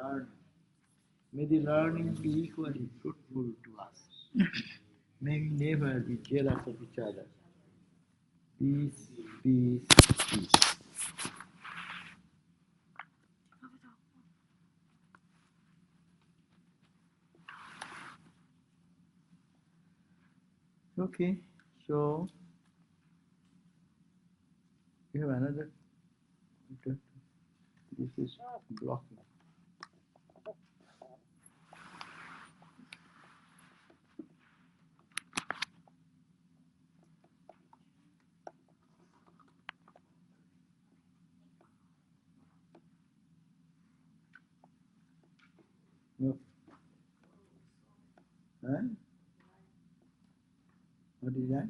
learning. May the learning be equally fruitful to us. May we never be jealous of each other. Peace, peace, peace. Okay, so we have another. This is blocking. No. Huh? What is that?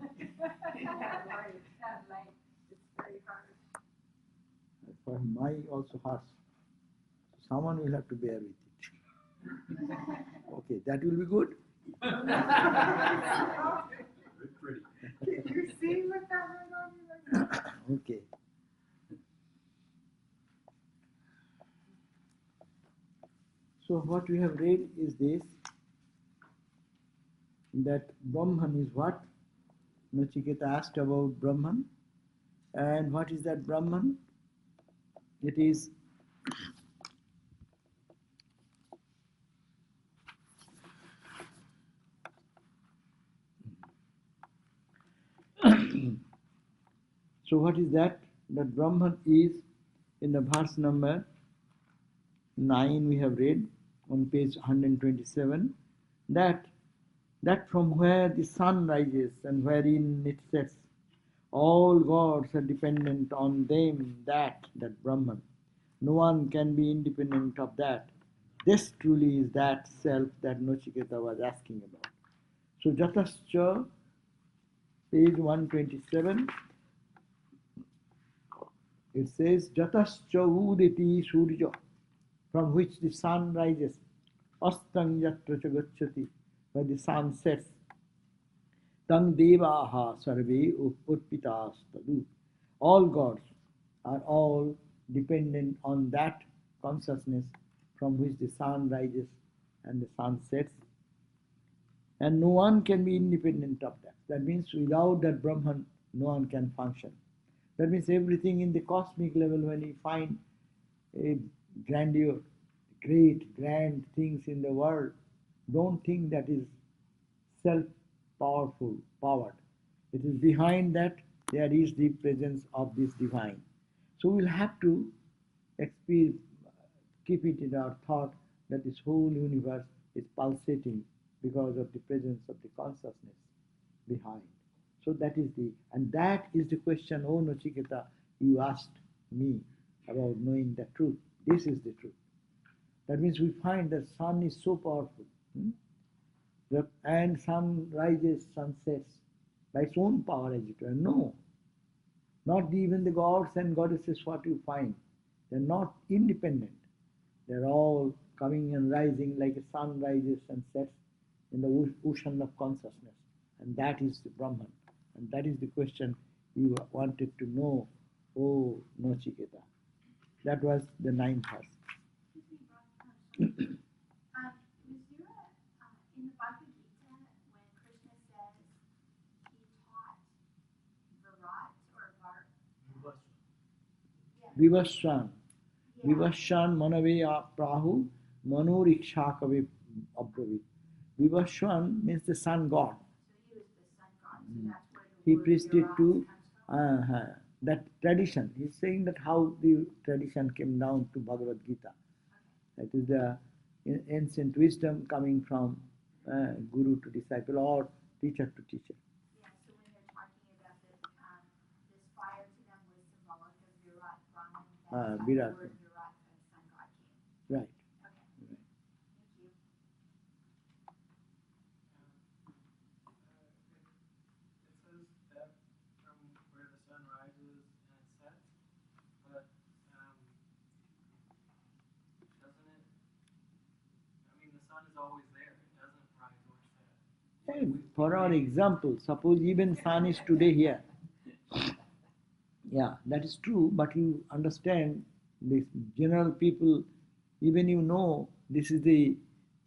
For my also hurts. Someone will have to bear with it. Okay, that will be good. You see what that Okay. So what we have read is this, that Brahman is what? Nachiketa asked about Brahman. And what is that Brahman? It is so what is that? That Brahman is in the verse number 9 we have read on page 127, that from where the sun rises and wherein it sets, all gods are dependent on them, that Brahman. No one can be independent of that. This truly is that self that Nachiketa was asking about. So Jatascha, page 127, it says, Jatascha uditi surya, from which the sun rises, astang yatra cha gacchati, where the sun sets, tang devaha sarve utpitastadu. All gods are all dependent on that consciousness from which the sun rises and the sun sets, and no one can be independent of that. That means without that Brahman, no one can function. That means everything in the cosmic level, when we find a grandeur, great, grand things in the world, don't think that is self-powerful, powered. It is behind that there is the presence of this divine. So we'll have to keep it in our thought that this whole universe is pulsating because of the presence of the consciousness behind. So that is the question, oh Nachiketa, you asked me about knowing the truth. This is the truth. That means we find that sun is so powerful. And sun rises, sun sets by its own power as it were. No, not even the gods and goddesses what you find. They're not independent. They're all coming and rising like a sun rises and sets in the ocean of consciousness. And that is the Brahman. And that is the question you wanted to know, oh Nachiketa. That was the 9th verse. Was there in the Bhagavad Gita when Krishna says he taught Virat or Var? Vivaswan. Vivaswan manave prahu manorikshakave abravit. Vivaswan means the sun god. So he was the sun god. So that's where the He word preached it Virat to comes from. that tradition. He's saying that how the tradition came down to Bhagavad Gita. That is the ancient wisdom coming from guru to disciple or teacher to teacher. Yeah, so when they're talking about this fire to them was symbolic of Virat Brahman, that's how Virat. the word Virat from the sun god came. Right. Okay. Right. Thank you. It says that from where the sun rises and sets, but doesn't it? I mean, the sun is always there. It doesn't rise or set. Hey, for our example, suppose even sun is today here. Yeah, that is true, but you understand, the general people Even you know this is the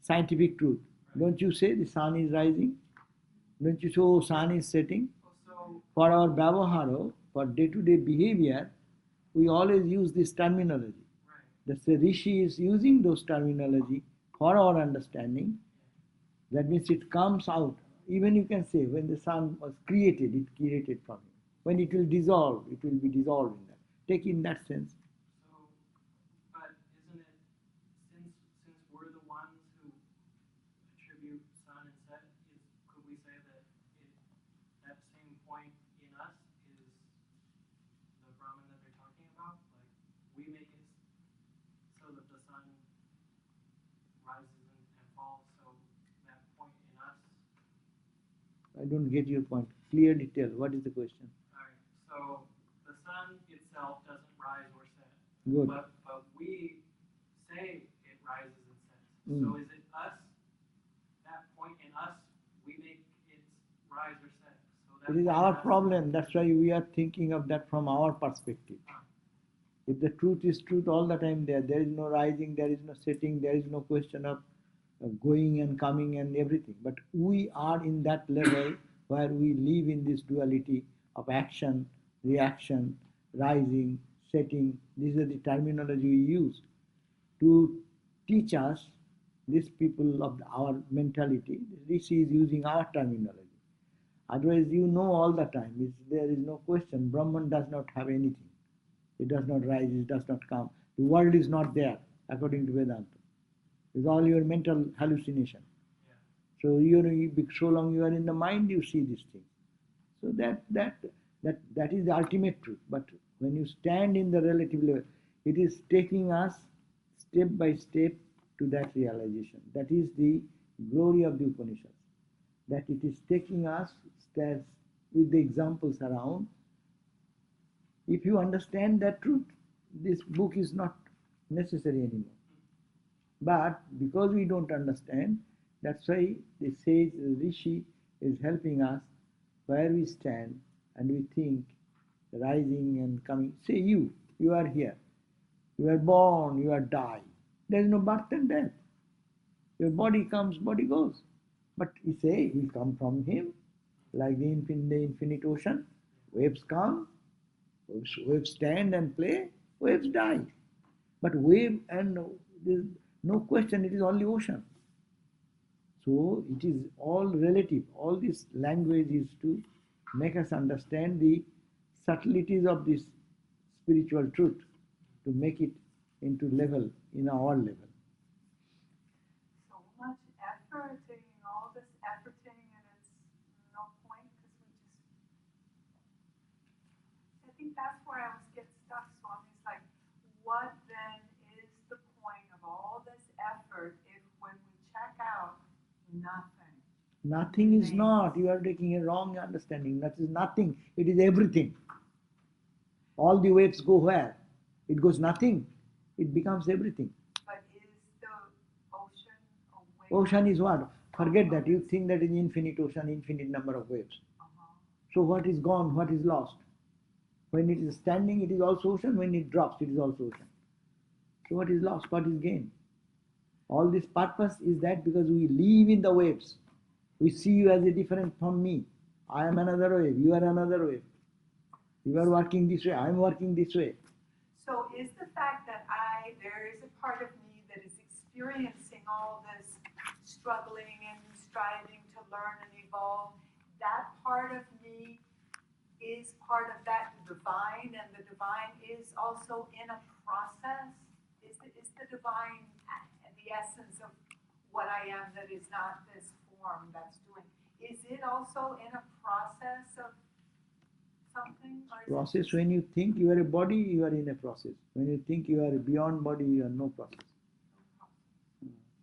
scientific truth. Don't you say the sun is rising? Don't you say, oh, sun is setting? So, For our Vyavaharo, for day-to-day behavior, we always use this terminology. right. That's the Rishi is using those terminology for our understanding. That means it comes out. Even you can say when the sun was created, it created from him. When it will dissolve, it will be dissolved in that. Take in that sense. So, but isn't it since we're the ones who attribute sun and set, could we say that that same point in us is the Brahman that they're talking about? Like we make it so that the sun rises and falls, so that point in us. I don't get your point. Clearly tell. What is the question? Alright, so the sun itself doesn't rise or set. Good. But we say it rises and sets. Mm. So is it us, that point in us, we make it rise or set? So that It is point our in us- problem. That's why we are thinking of that from our perspective. If the truth is truth all the time there is no rising, there is no setting, there is no question of going and coming and everything. But we are in that level where we live in this duality of action, reaction, rising, setting. These are the terminology we use to teach us, these people of our mentality. This is using our terminology. Otherwise, you know all the time. There is no question. Brahman does not have anything. It does not rise, it does not come. The world is not there, according to Vedanta. It's all your mental hallucination. Yeah. So so long you are in the mind, you see these things. So that is the ultimate truth. But when you stand in the relative level, it is taking us step by step to that realization. That is the glory of the Upanishads. That it is taking us steps with the examples around. If you understand that truth, this book is not necessary anymore. But because we don't understand, that's why the sage Rishi is helping us where we stand and we think, rising and coming. Say you are here. You are born, you are die. There is no birth and death. Your body comes, body goes. But he say, we come from him, like the infinite ocean. Waves come, waves stand and play, waves die. But wave and there's no question, it is only ocean. So it is all relative. All this language is to make us understand the subtleties of this spiritual truth, to make it into level, in our level. So much efforting, all this efforting, and it's no point because I think that's where I was getting stuck, Swami. It's like, what then is the point of all this effort if when we check out, nothing? Nothing is not. You are taking a wrong understanding. That is nothing. It is everything. All the waves go where? It goes nothing. It becomes everything. But is the ocean a wave? Ocean is what? Forget that. You think that is infinite ocean, infinite number of waves. Uh-huh. So what is gone? What is lost? When it is standing, it is also ocean. When it drops, it is also ocean. So what is lost? What is gain? All this purpose is that because we live in the waves. We see you as a different from me. I am another wave. You are another wave. You are working this way. I am working this way. So is the fact that there is a part of me that is experiencing all this struggling and striving to learn and evolve, that part of me is part of that divine, and the divine is also in a process? Is the divine the essence of what I am that is not this form that's doing? Is it also in a process of something? Or is it Process, just- when you think you are a body, you are in a process. When you think you are beyond body, you are no process.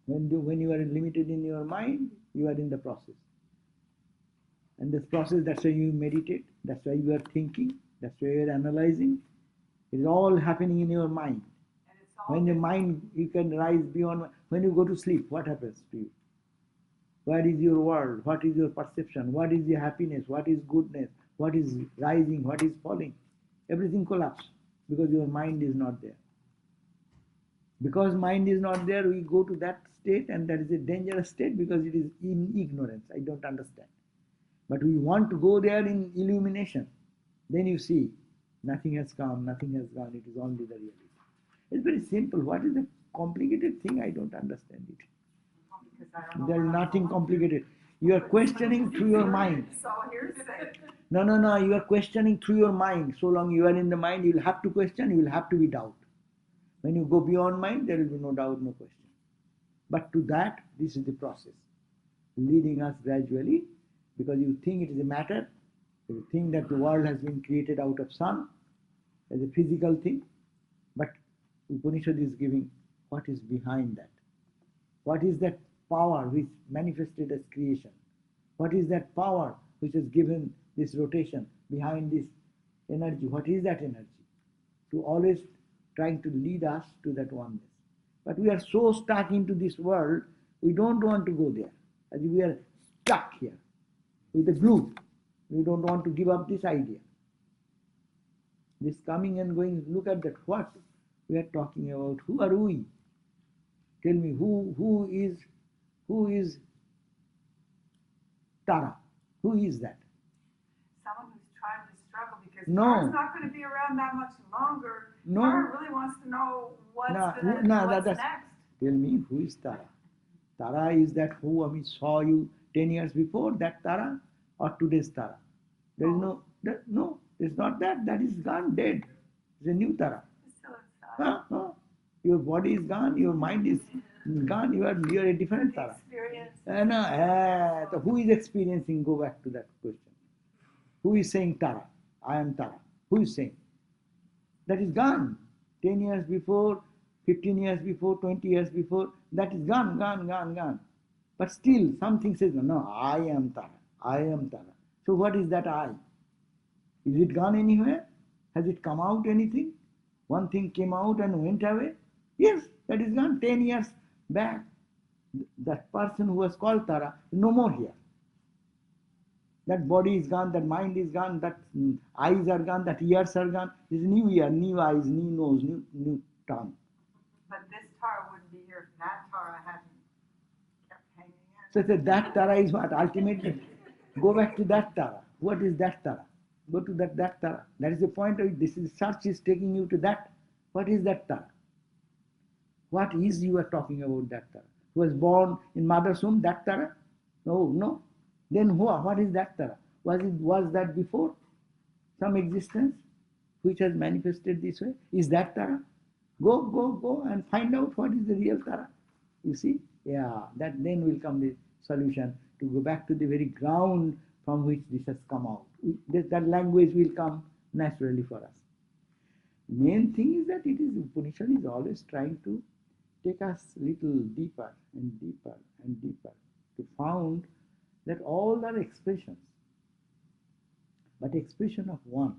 When you are limited in your mind, you are in the process. And this process, that's why you meditate, that's why you are thinking, that's why you are analyzing. It is all happening in your mind. And it's all When your different. mind, you can rise beyond. When you go to sleep, what happens to you? Where is your world? What is your perception? What is your happiness? What is goodness? What is rising? What is falling? Everything collapses because your mind is not there. Because mind is not there, we go to that state, and that is a dangerous state because it is in ignorance. I don't understand. But we want to go there in illumination. Then you see, nothing has come, nothing has gone, it is only the reality. It's very simple. What is the complicated thing? I don't understand it. Because I don't know There is what I'm nothing going complicated. You are questioning through your mind. So hearsay. No. You are questioning through your mind. So long you are in the mind, you will have to question, you will have to be doubt. When you go beyond mind, there will be no doubt, no question. But to that, this is the process, leading us gradually, because you think it is a matter, you think that the world has been created out of sun as a physical thing, but Upanishad is giving what is behind that. What is that power which manifested as creation? What is that power which has given this rotation behind this energy? What is that energy? To always trying to lead us to that oneness. But we are so stuck into this world, we don't want to go there. As if we are stuck here with the glue. We don't want to give up this idea. This coming and going, look at that. What we are talking about? Who are we? Tell me, who is Tara? Who is that? Someone who's trying to struggle because No. Tara's not going to be around that much longer. No. Tara really wants to know what's That's, next. tell me, who is Tara? Tara is that who I saw you 10 years before, that Tara, or today's Tara? There is no, it's not that. That is gone, dead. It's a new Tara. It's still inside. Your body is gone, your mind is gone, you are a different Tara. Experience. So who is experiencing? Go back to that question. Who is saying Tara? I am Tara. Who is saying? That is gone. 10 years before, 15 years before, 20 years before, that is gone. But still, something says, no, I am Tara. I am Tara. So what is that I? Is it gone anywhere? Has it come out anything? One thing came out and went away? Yes, that is gone. 10 years back, that person who was called Tara is no more here. That body is gone, that mind is gone, that eyes are gone, that ears are gone. This is new ear, new eyes, new nose, new tongue. But this Tara wouldn't be here if that Tara hadn't kept hanging in. So that Tara is what? Ultimately, go back to that Tara. What is that Tara? Go to that Tara. That is the point of it. This is search is taking you to that. What is that Tara? What is you are talking about that Tara? Who was born in mother's womb, that Tara? No. Then what is that Tara? Was that before? Some existence which has manifested this way? Is that Tara? Go and find out what is the real Tara. You see? Yeah, that then will come the solution to go back to the very ground from which this has come out. That language will come naturally for us. Main thing is that Upanishad is always trying to take us little deeper and deeper and deeper to found that all are expressions, but expression of one,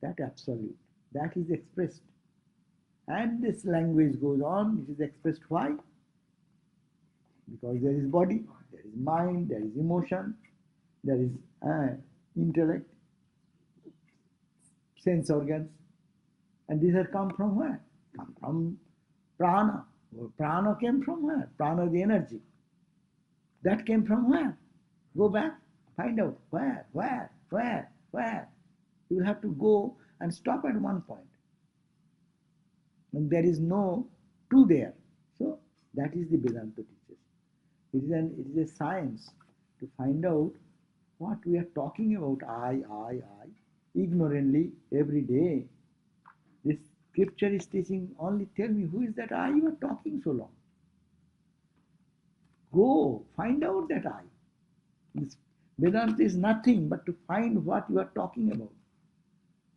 that absolute, that is expressed. And this language goes on, it is expressed why? Because there is body, there is mind, there is emotion, there is intellect, sense organs, and these have come from where? Come from prana. Prana came from where? Prana, the energy. That came from where? Go back, find out where. You will have to go and stop at one point. And there is no two there. So that is the Vedanta teaches. It is a science to find out what we are talking about. I. Ignorantly every day. This scripture is teaching only tell me who is that I you are talking so long. Go, find out that I. This Vedanta is nothing but to find what you are talking about.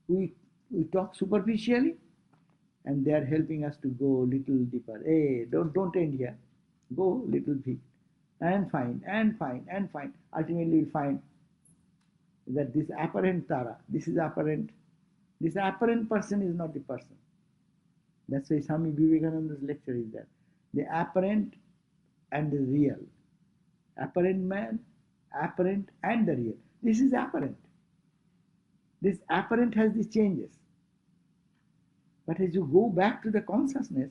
We talk superficially, and they are helping us to go little deeper. Hey, don't end here. Go little bit, and find. Ultimately, we find that this apparent Tara, this is apparent. This apparent person is not the person. That's why Swami Vivekananda's lecture is there. The apparent and the real. Apparent man, apparent and the real. This is apparent. This apparent has these changes. But as you go back to the consciousness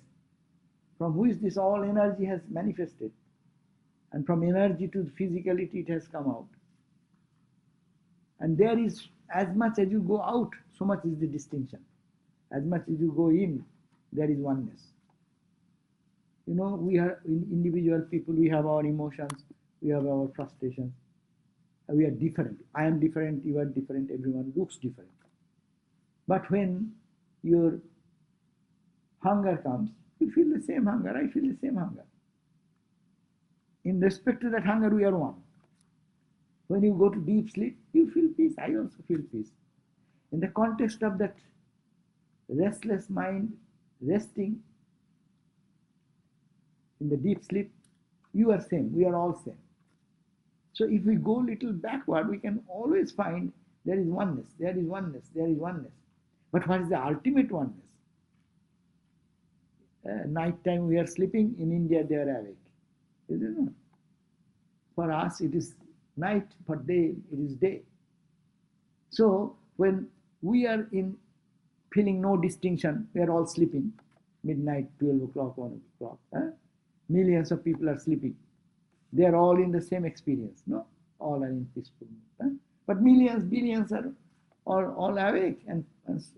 from which this all energy has manifested, and from energy to physicality it has come out, and there is, as much as you go out, so much is the distinction. As much as you go in, there is oneness. You know, we are individual people, we have our emotions, we have our frustrations, we are different. I am different, you are different, everyone looks different. But when your hunger comes, you feel the same hunger, I feel the same hunger. In respect to that hunger, we are one. When you go to deep sleep, you feel peace, I also feel peace. In the context of that restless mind resting in the deep sleep, you are same, we are all same. So if we go little backward, we can always find there is oneness, there is oneness, there is oneness. But what is the ultimate oneness? Night time we are sleeping, in India they are awake. Is it not? For us it is night, for day it is day. So when we are in feeling no distinction, we are all sleeping, midnight, 12 o'clock, 1 o'clock. Millions of people are sleeping. They are all in the same experience, no? All are in peaceful mood. But millions, billions are all awake and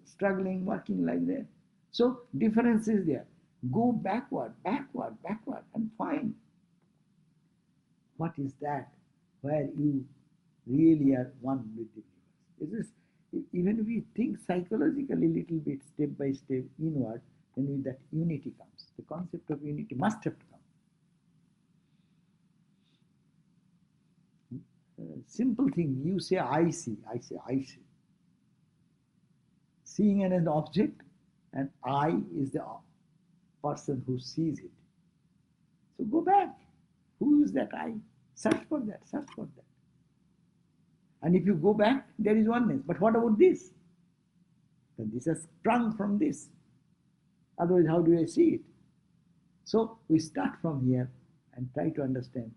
struggling, working like that. So difference is there. Go backward, backward, backward, and find what is that where you really are one with the universe. Even if we think psychologically little bit, step by step inward, then that unity comes. The concept of unity must have to come. Simple thing, you say I see, I say I see. Seeing an object, and I is the person who sees it. So go back. Who is that I? Search for that, search for that. And if you go back, there is oneness. But what about this? Then this has sprung from this. Otherwise, how do I see it? So we start from here and try to understand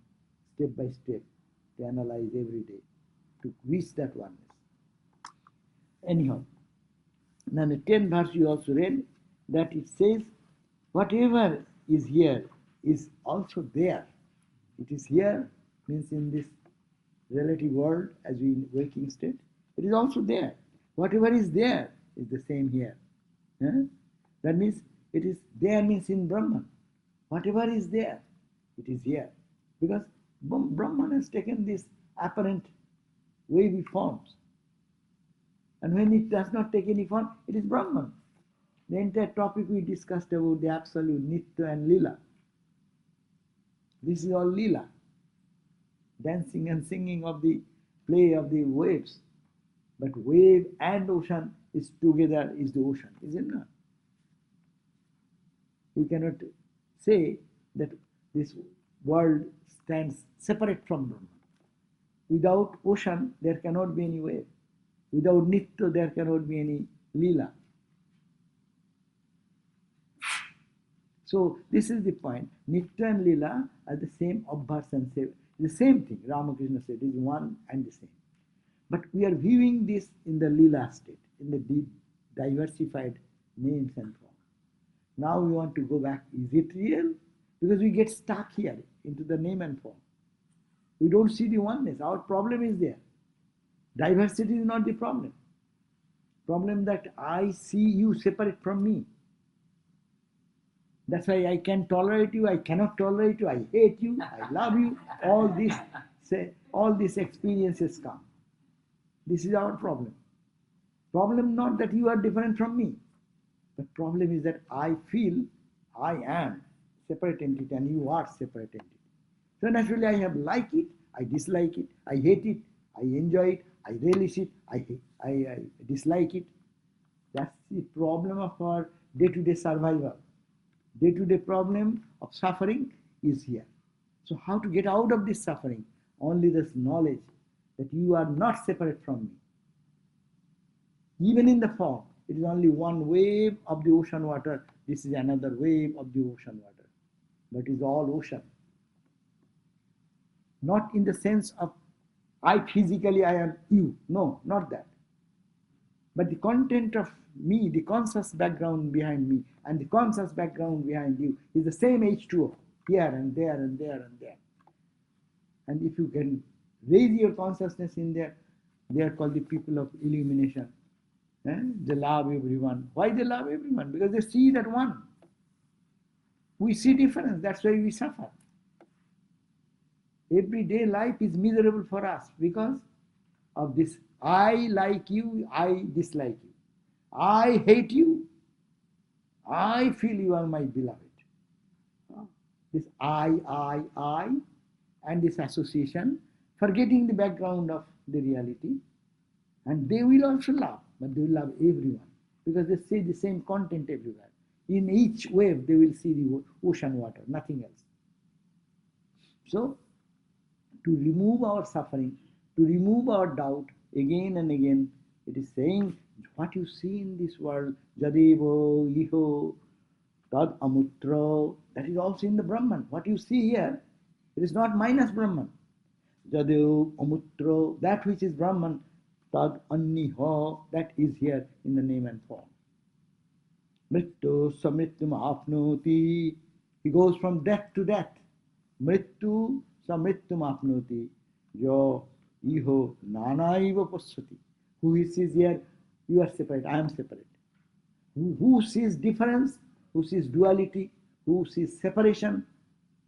step by step, to analyze every day, to reach that oneness. Anyhow, now the 10th verse you also read, that it says, whatever is here is also there. It is here, means in this relative world as we in waking state, it is also there. Whatever is there is the same here. That means it is there, means in Brahman. Whatever is there, it is here. Because Brahman has taken this apparent wavy forms. And when it does not take any form, it is Brahman. The entire topic we discussed about the absolute Nitya and Lila. This is all Lila. Dancing and singing of the play of the waves. But wave and ocean is together, is the ocean, is it not? We cannot say that this world stands separate from Brahman. Without ocean, there cannot be any wave. Without Nitya, there cannot be any Lila. So this is the point. Nitya and Lila are the same Abhas and Seva. The same thing, Ramakrishna said, is one and the same. But we are viewing this in the Lila state, in the deep, diversified names and forms. Now we want to go back. Is it real? Because we get stuck here into the name and form. We don't see the oneness. Our problem is there. Diversity is not the problem. Problem that I see you separate from me. That's why I can tolerate you, I cannot tolerate you, I hate you, I love you. All these experiences come. This is our problem. Problem not that you are different from me, but problem is that I feel I am separate entity and you are separate entity. So naturally I have like it, I dislike it, I hate it, I enjoy it, I relish it, I dislike it. That's the problem of our day-to-day survival. Day-to-day problem of suffering is here. So how to get out of this suffering? Only this knowledge that you are not separate from me. Even in the form, it is only one wave of the ocean water. This is another wave of the ocean water. But it is all ocean. Not in the sense of I physically I am you. No, not that. But the content of me, the conscious background behind me, and the conscious background behind you is the same H2O, here and there and there and there. And if you can raise your consciousness in there, they are called the people of illumination. They love everyone. Why they love everyone? Because they see that one. We see difference, that's why we suffer. Everyday life is miserable for us because of this. I like you, I dislike you. I hate you, I feel you are my beloved. This I, and this association, forgetting the background of the reality, and they will also love, but they will love everyone because they see the same content everywhere. In each wave, they will see the ocean water, nothing else. So, to remove our suffering, to remove our doubt, again and again, it is saying, what you see in this world, Jadevo, Iho, Tad Amutra, that is also in the Brahman. What you see here, it is not minus Brahman. Jadev, Amutra, that which is Brahman, Tad Anniho, that is here in the name and form. Mrittu Samrityam Apnoti, he goes from death to death. Mrittu Samrityam Apnoti, yo iho nanaiva pasati. Who sees here, you are separate, I am separate. Who sees difference, who sees duality, who sees separation,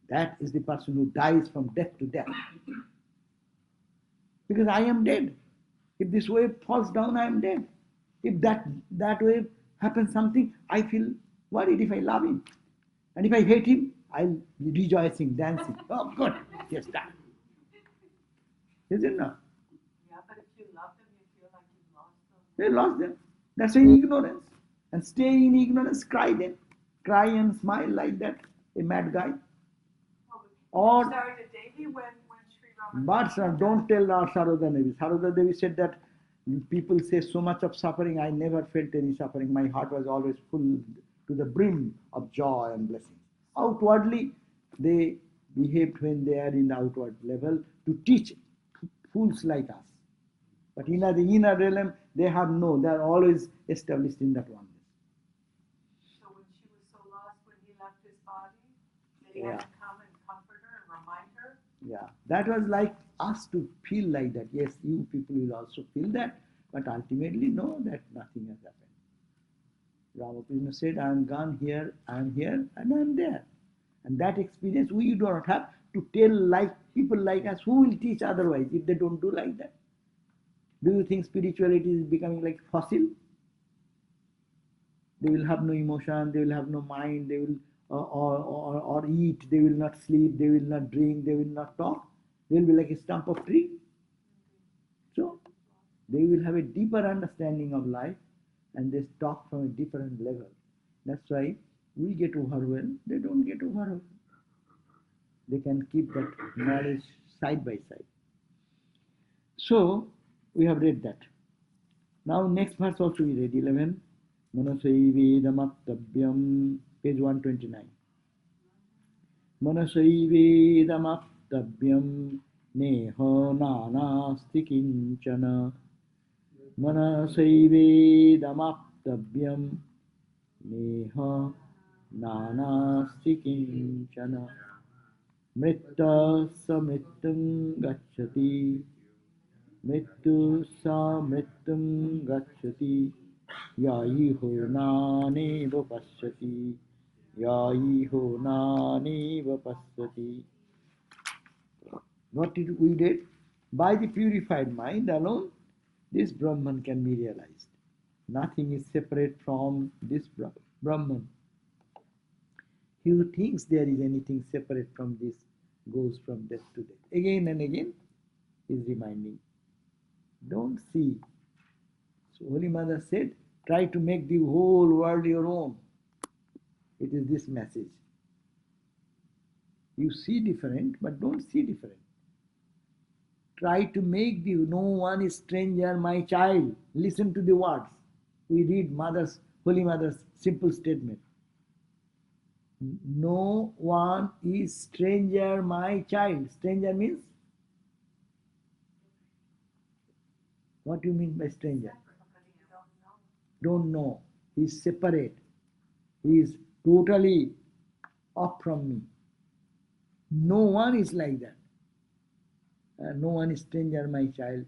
that is the person who dies from death to death. Because I am dead. If this wave falls down, I am dead. If that wave happens something, I feel worried if I love him. And if I hate him, I'll be rejoicing, dancing. Oh, good, yes, that. Is it not? Yeah, but if you love them, you feel like you've lost them. They lost them. That's why ignorance. And stay in ignorance, cry then. Cry and smile like that, a mad guy. Or, Sarada Devi when Sri Rama. but don't tell our Sarada Devi. Sarada Devi said that people say so much of suffering, I never felt any suffering. My heart was always full to the brim of joy and blessings. Outwardly, they behaved when they are in the outward level to teach fools like us. But in the inner realm, they are always established in that oneness. So when she was so lost when he left his body, did he have to come and comfort her and remind her? Yeah, that was like us to feel like that. Yes, you people will also feel that, but ultimately know that nothing has happened. Ramakrishna said, I am gone here, and I am there. And that experience we do not have to tell like people like us who will teach otherwise if they don't do like that. Do you think spirituality is becoming like fossil? They will have no emotion, they will have no mind, they will or eat, they will not sleep, they will not drink, they will not talk. They will be like a stump of tree. So they will have a deeper understanding of life and they talk from a different level. That's why we get overwhelmed, they don't get overwhelmed. They can keep that knowledge side by side. So we have read that. Now next verse also we read 11. Manasaivedamaptavyam, page 129. Manasaivedamaptavyam neho nanasti kinchana. Manasaivedamaptavyam neho nanasti kinchana. Mritta samritam gacchati. Mrittu samritam gacchati. Yaiho naneva pasyati. Yaiho naneva pasyati. What did we did? By the purified mind alone, this Brahman can be realized. Nothing is separate from this Brahman. He who thinks there is anything separate from this goes from death to death. Again and again is reminding. Don't see. So Holy Mother said, try to make the whole world your own. It is this message. You see different, but don't see different. Try to make the no one is stranger, my child. Listen to the words. We read Holy Mother's simple statement. No one is stranger, my child. Stranger means? What do you mean by stranger? don't know. He is separate. He is totally off from me. No one is like that. No one is stranger, my child.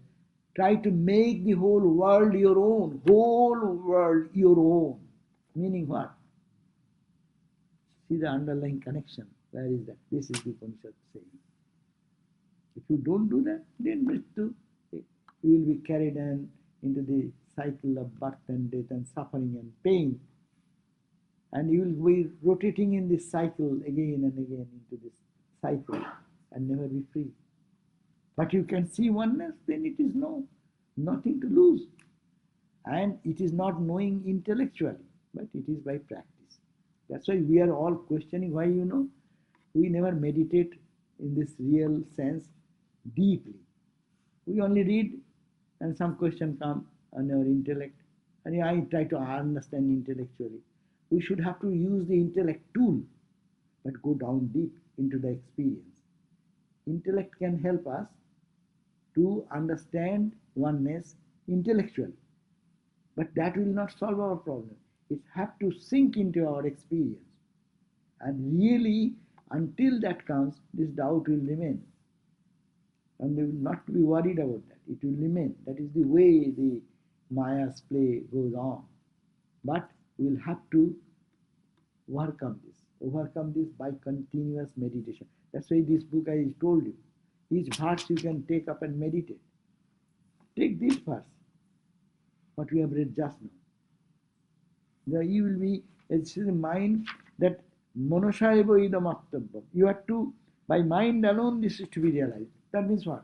Try to make the whole world your own. Whole world your own. Meaning what? See the underlying connection. Where is that? This is the Upanishad saying. If you don't do that, then Mrityu, you will be carried into the cycle of birth and death and suffering and pain. And you will be rotating in this cycle again and again into this cycle and never be free. But you can see oneness, then it is nothing to lose. And it is not knowing intellectually, but it is by practice. That's why we are all questioning why, we never meditate in this real sense deeply. We only read and some question come on our intellect. And I try to understand intellectually. We should have to use the intellect tool, but go down deep into the experience. Intellect can help us to understand oneness intellectually, but that will not solve our problem. It has to sink into our experience. And really, until that comes, this doubt will remain. And we will not be worried about that. It will remain. That is the way the Maya's play goes on. But we will have to overcome this by continuous meditation. That's why this book I told you, each verse you can take up and meditate. Take this verse, what we have read just now. Now you will be, it's in the mind that monoshaiva idam attabham. You have to, by mind alone this is to be realized. That means what?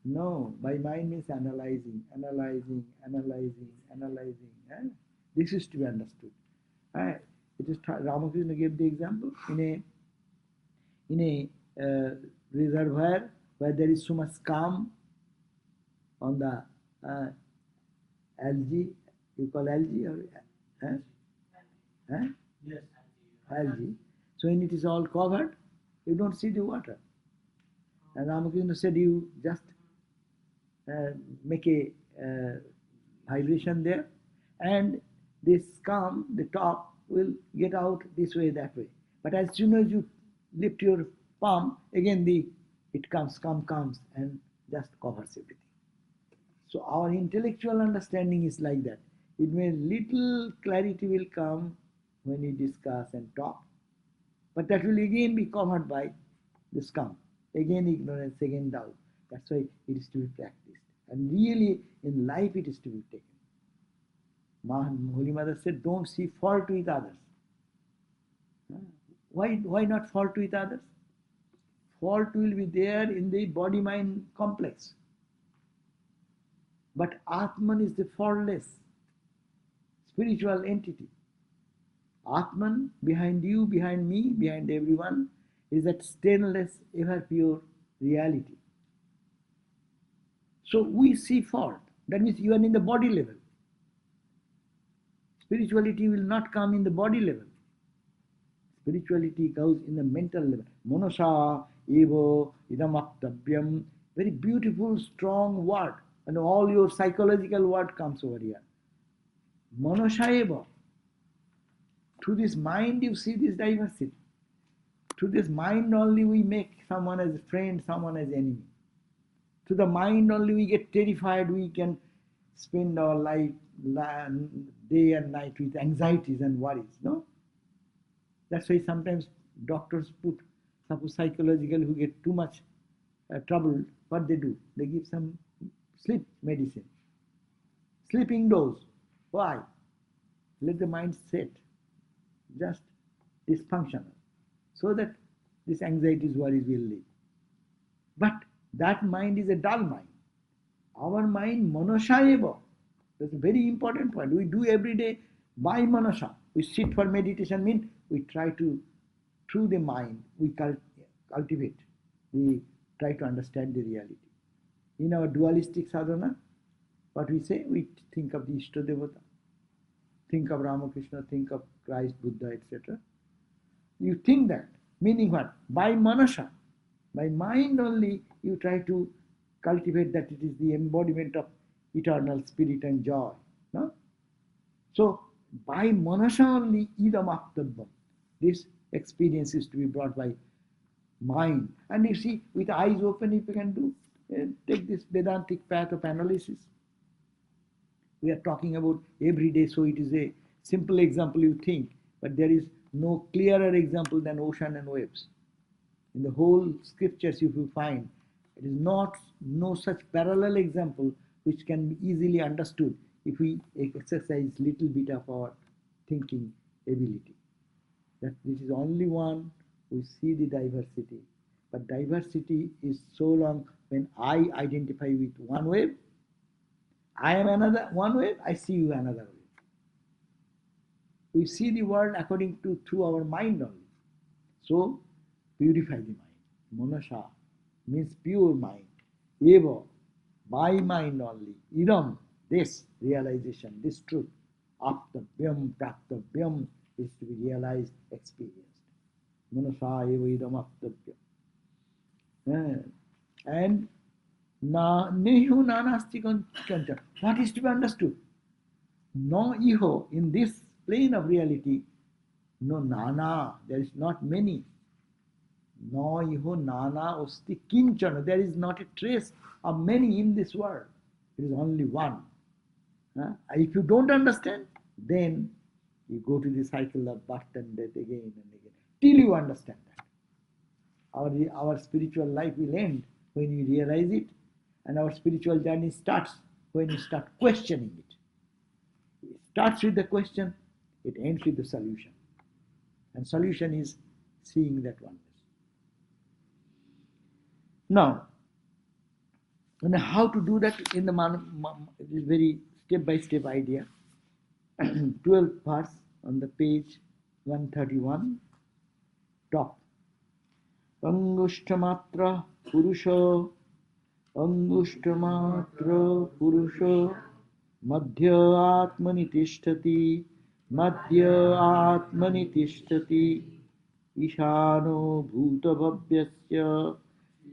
No, by mind means analyzing. This is to be understood. It is Ramakrishna gave the example in a reservoir where there is so much scum on the algae. You call algae or Yes. algae. So when it is all covered, you don't see the water. And Ramakrishna said, you just make a vibration there, and this scum, the top, will get out this way, that way. But as soon as you lift your palm, again scum comes and just covers everything. So our intellectual understanding is like that. It may little clarity will come when we discuss and talk, but that will again be covered by the scum. Again ignorance, again doubt. That's why it is to be practiced. And really in life it is to be taken. Holy Mother said, don't see fault with others. Why not fault with others? Fault will be there in the body-mind complex. But Atman is the faultless spiritual entity. Atman, behind you, behind me, behind everyone, is that stainless, ever pure reality. So we see fault. That means you are in the body level. Spirituality will not come in the body level. Spirituality goes in the mental level. Manosha evo idamaptavyam. Very beautiful, strong word. And all your psychological word comes over here. Manosha eva. Through this mind you see this diversity. Through this mind only we make someone as a friend, someone as enemy. Through the mind only we get terrified, we can spend our life day and night with anxieties and worries, no? That's why sometimes doctors put, suppose psychological who get too much troubled, what they do? They give some sleep medicine, sleeping dose. Why? Let the mind set, just dysfunctional, so that this anxieties, worries will leave. But that mind is a dull mind. Our mind, manasha eva. That's a very important point. We do every day by manasha. We sit for meditation, means we try to, through the mind, we cultivate, we try to understand the reality. In our dualistic sadhana, what we say, we think of the Ishtadevata, think of Ramakrishna, think of Christ, Buddha, etc. You think that, meaning what? By manasha, by mind only, you try to cultivate that it is the embodiment of eternal spirit and joy. No? So, by manasa only idam aptavam, this experience is to be brought by mind. And you see, with eyes open, if you can do, take this Vedantic path of analysis. We are talking about every day, so it is a simple example you think, but there is no clearer example than ocean and waves. In the whole scriptures, if you find, it is not no such parallel example which can be easily understood if we exercise little bit of our thinking ability. That this is only one, we see the diversity. But diversity is so long when I identify with one wave, I am another one wave, I see you another wave. We see the world according to through our mind only. So purify the mind. Manasa means pure mind. Eva, by mind only. Idam, this realization, this truth. Aptavyam, praktavyam is to be realized, experienced. Manasa eva idam aptavyam. And na nehu nanasti kancha. What is to be understood? No iho, in this plane of reality, no nana, there is not many. No iho nana osti kinchana, there is not a trace of many in this world. It is only one. If you don't understand, then you go to the cycle of birth and death again and again, till you understand that. Our spiritual life will end when you realize it, and our spiritual journey starts when you start questioning it. It starts with the question, it ends with the solution. And solution is seeing that oneness. Now, and how to do that in the it is very step-by-step idea. 12th verse on the page 131, top. Angushtamatra purusha, angushtamatra purusha, madhya atmani tishtati, madhya atmani tishtati, ishano bhutavabhyasya,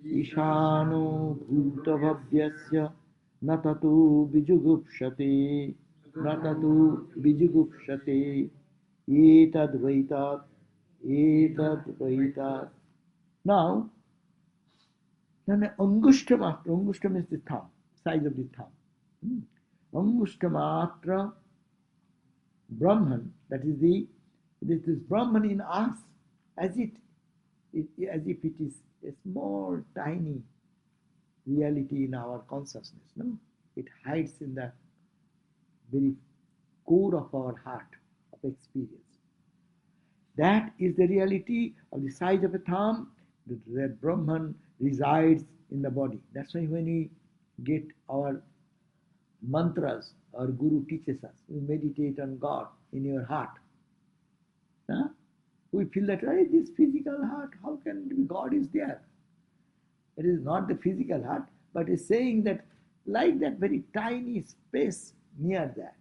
ishano bhutavabhyasya, natatu bijugupshate, natatu bijugupshate, etadvaitat, etadvaitat. Now, Angushtamatra, Angushtam is the thumb, size of the thumb. Angushtamatra Brahman, that is this Brahman in us, as if it is a small, tiny reality in our consciousness. No? It hides in the very core of our heart of experience. That is the reality of the size of a thumb. That Brahman resides in the body. That's why when we get our mantras, our Guru teaches us, we meditate on God in your heart. We feel that, right, this physical heart, how can it be God is there? It is not the physical heart, but it's saying that like that very tiny space near that.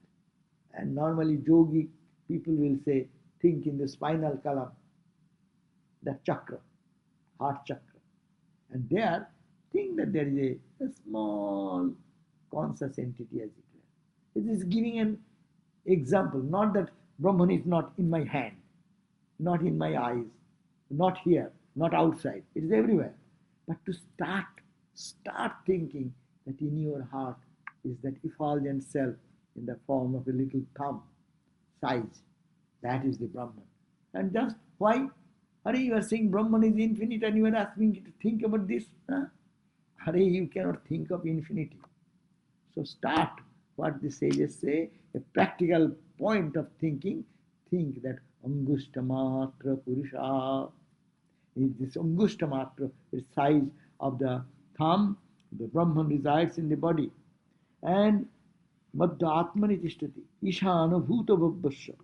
And normally yogi people will say, think in the spinal column, that chakra, heart chakra. And there, think that there is a small conscious entity as it were. It is giving an example, not that Brahman is not in my hand, not in my eyes, not here, not outside. It is everywhere. But to start thinking that in your heart is that effulgent self in the form of a little thumb size. That is the Brahman. And just why? Hare, you are saying Brahman is infinite and you are asking me to think about this. Hare, you cannot think of infinity. So start what the sages say, a practical point of thinking. Think that Angushtamatra Purusha. This Angushtamatra is size of the thumb. The Brahman resides in the body. And Madhya Atmani Tishtati. Ishana Bhuta Bhabbasya.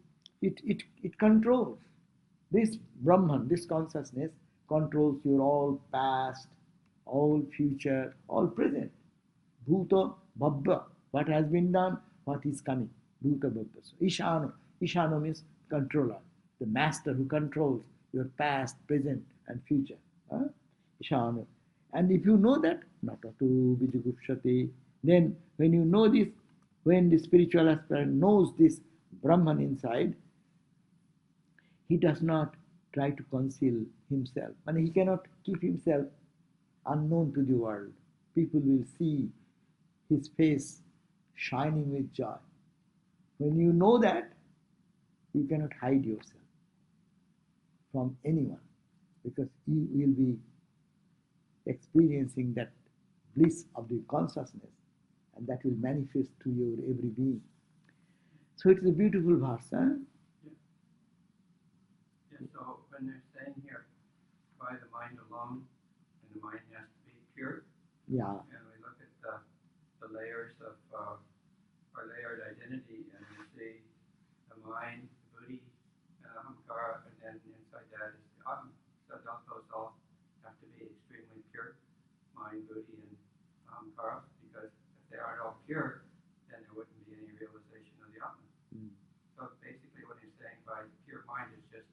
It controls. This Brahman, this consciousness, controls your all past, all future, all present. Bhuta Bhabba. What has been done, what is coming. Bhuta Bhabba. So Ishano. Ishano means controller. The master who controls your past, present, and future. Ishano. And if you know that, natatu bijugupshate, then when you know this, when the spiritual aspirant knows this Brahman inside, he does not try to conceal himself. And he cannot keep himself unknown to the world. People will see his face shining with joy. When you know that, you cannot hide yourself from anyone, because you will be experiencing that bliss of the consciousness, and that will manifest to your every being. So it is a beautiful verse. Huh? Yeah, so when they're saying here, by the mind alone, and the mind has to be pure, Yeah. and we look at the layers of our layered identity, and we see the mind, the buddhi, and ahamkara, and then inside that is the atma. So those all have to be extremely pure, mind, buddhi, and ahamkara, because if they aren't all pure, then there wouldn't be any realization of the atma. Mm. So basically what he's saying by pure mind is just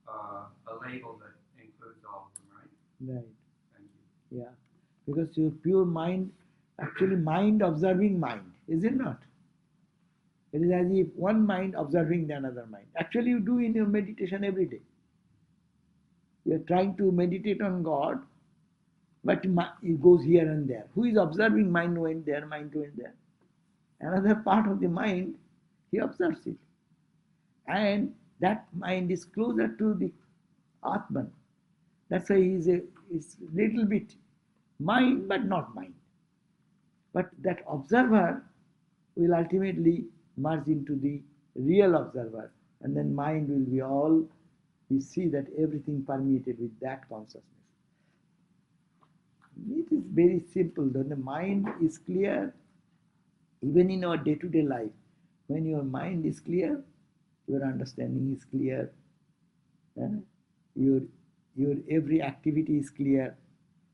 a label that includes all of them, right? Right. Thank you. Yeah. Because your pure mind, actually mind observing mind, is it not? It is as if one mind observing the another mind. Actually you do in your meditation every day. You are trying to meditate on God, but it goes here and there. Who is observing mind went there, mind went there? Another part of the mind, he observes it. And that mind is closer to the Atman. That's why he is a little bit mind, but not mind. But that observer will ultimately merge into the real observer, and then mind will be all, you see that everything permeated with that consciousness. It is very simple. When the mind is clear, even in our day-to-day life, when your mind is clear, your understanding is clear, your every activity is clear.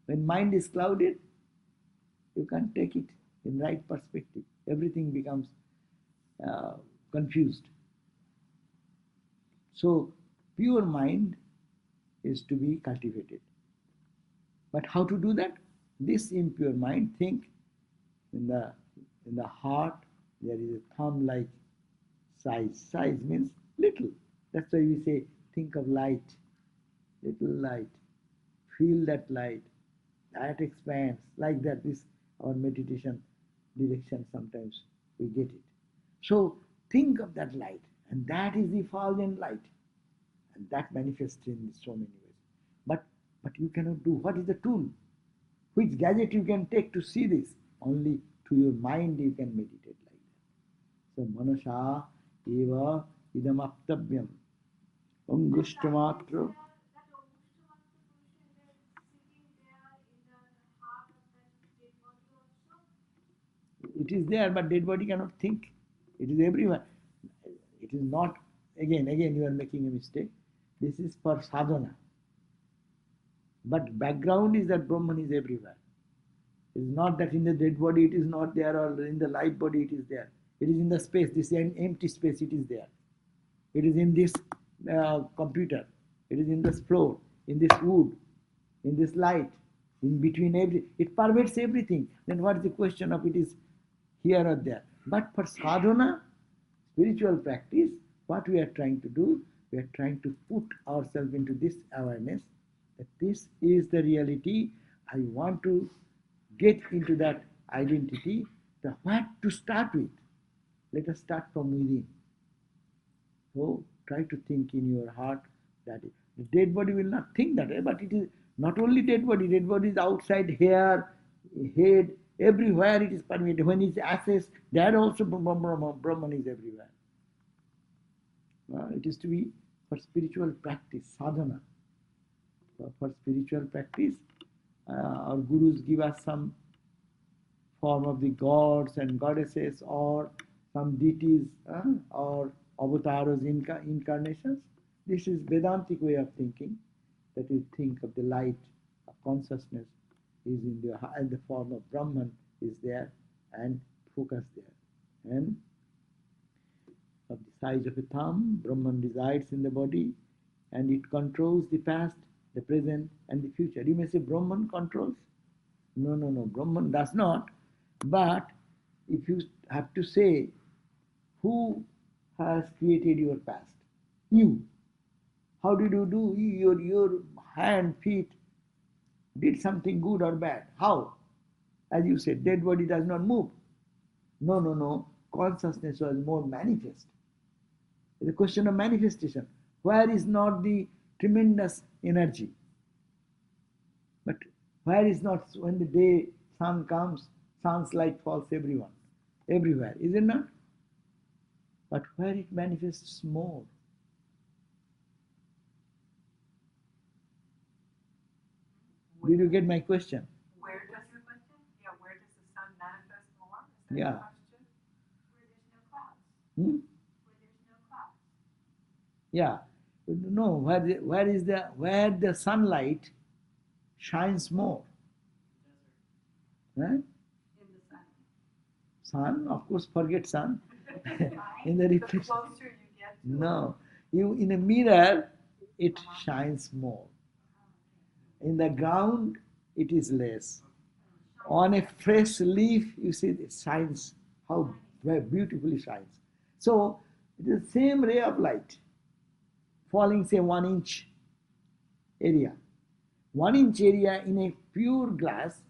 When mind is clouded, you can't take it in right perspective. Everything becomes confused. So pure mind is to be cultivated. But how to do that? This impure mind, think in the heart there is a thumb-like size. Size means little. That's why we say think of light, little light. Feel that light. That expands like that. This our meditation direction, sometimes we get it. So think of that light, and that is the effulgent light, and that manifests in so many ways. But you cannot do. What is the tool? Which gadget you can take to see this? Only to your mind you can meditate like that. So manasa eva idam aptavyam angushtamatra. It is there, but dead body cannot think. It is everywhere. It is not, again, you are making a mistake. This is for sadhana. But background is that Brahman is everywhere. It is not that in the dead body it is not there, or in the live body it is there. It is in the space, this empty space, it is there. It is in this computer. It is in this floor, in this wood, in this light, in between it pervades everything. Then what is the question of it is here or there? But for sadhana, spiritual practice, what we are trying to do, we are trying to put ourselves into this awareness that this is the reality. I want to get into that identity. The what to start with? Let us start from within. So try to think in your heart that the dead body will not think that way, but it is not only dead body is outside, hair, head, everywhere it is permeated. When it's ashes, there also Brahman is everywhere. It is to be for spiritual practice, sadhana. For spiritual practice, our gurus give us some form of the gods and goddesses, or some deities, or avatars, incarnations. This is Vedantic way of thinking, that you think of the light of consciousness is in the form of Brahman is there, and focus there. And of the size of a thumb, Brahman resides in the body, and it controls the past, the present, and the future. You may say Brahman controls. No, Brahman does not. But if you have to say, who has created your past? You. How did you do? Your hand, feet did something good or bad. How? As you said, dead body does not move. No, no, no. Consciousness was more manifest. It's a question of manifestation. Where is not the tremendous energy? But where is not when the day sun comes, sun's light falls everywhere, is it not? But where it manifests more. Did you get my question? Where does the question? Yeah, where does the sun manifest more? Is that Yeah. the question? Where there's no clouds. Hmm? Where there's no clouds. Yeah. No, where the sunlight shines more? Huh? In the sun. Sun, of course, forget sun. In the The reflection. closer you get to it. No. You in a mirror it shines more. In the ground it is less. On a fresh leaf you see it shines, how very beautifully shines. So it is the same ray of light falling say 1 inch area. 1 inch area in a pure glass,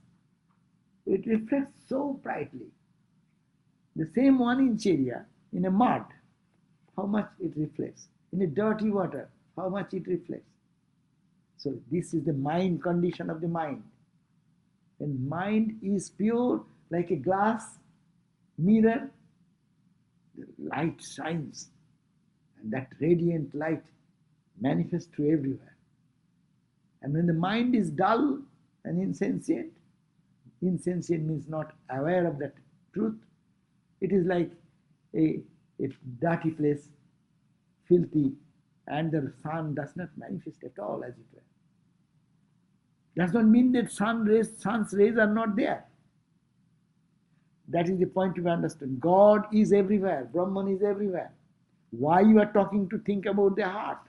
it reflects so brightly. The same 1 inch area in a mud, how much it reflects. In a dirty water, how much it reflects. So this is the mind condition of the mind. When mind is pure like a glass mirror, the light shines. And that radiant light manifests to everywhere. And when the mind is dull and insensate means not aware of that truth, it is like a dirty place, filthy, and the sun does not manifest at all, as it were. Does not mean that sun's rays are not there. That is the point to be understood. God is everywhere. Brahman is everywhere. Why you are talking to think about the heart?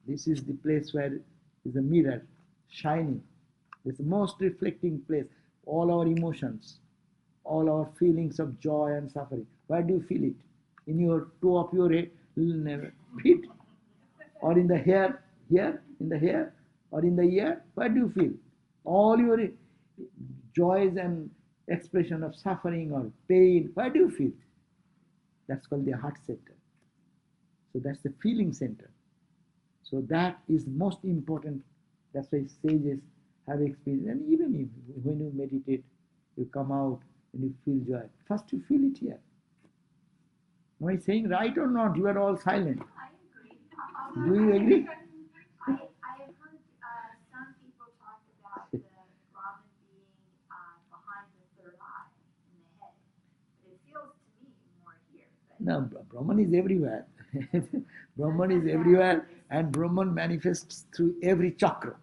This is the place where is a mirror shining. It's the most reflecting place. All our emotions, all our feelings of joy and suffering. Where do you feel it? In your toe of your feet? Or in the hair? Here? In the hair? Or in the ear? Where do you feel? All your joys and expression of suffering or pain, where do you feel? That's called the heart center. So that's the feeling center. So that is most important. That's why sages have experience. And even if when you meditate, you come out and you feel joy. First you feel it here. Am I saying right or not? You are all silent. I agree. Do you agree? I have heard some people talk about the Brahman being behind the third eye in the head. But it feels to me more here. But No, Brahman is everywhere. Brahman is everywhere and Brahman manifests through every chakra.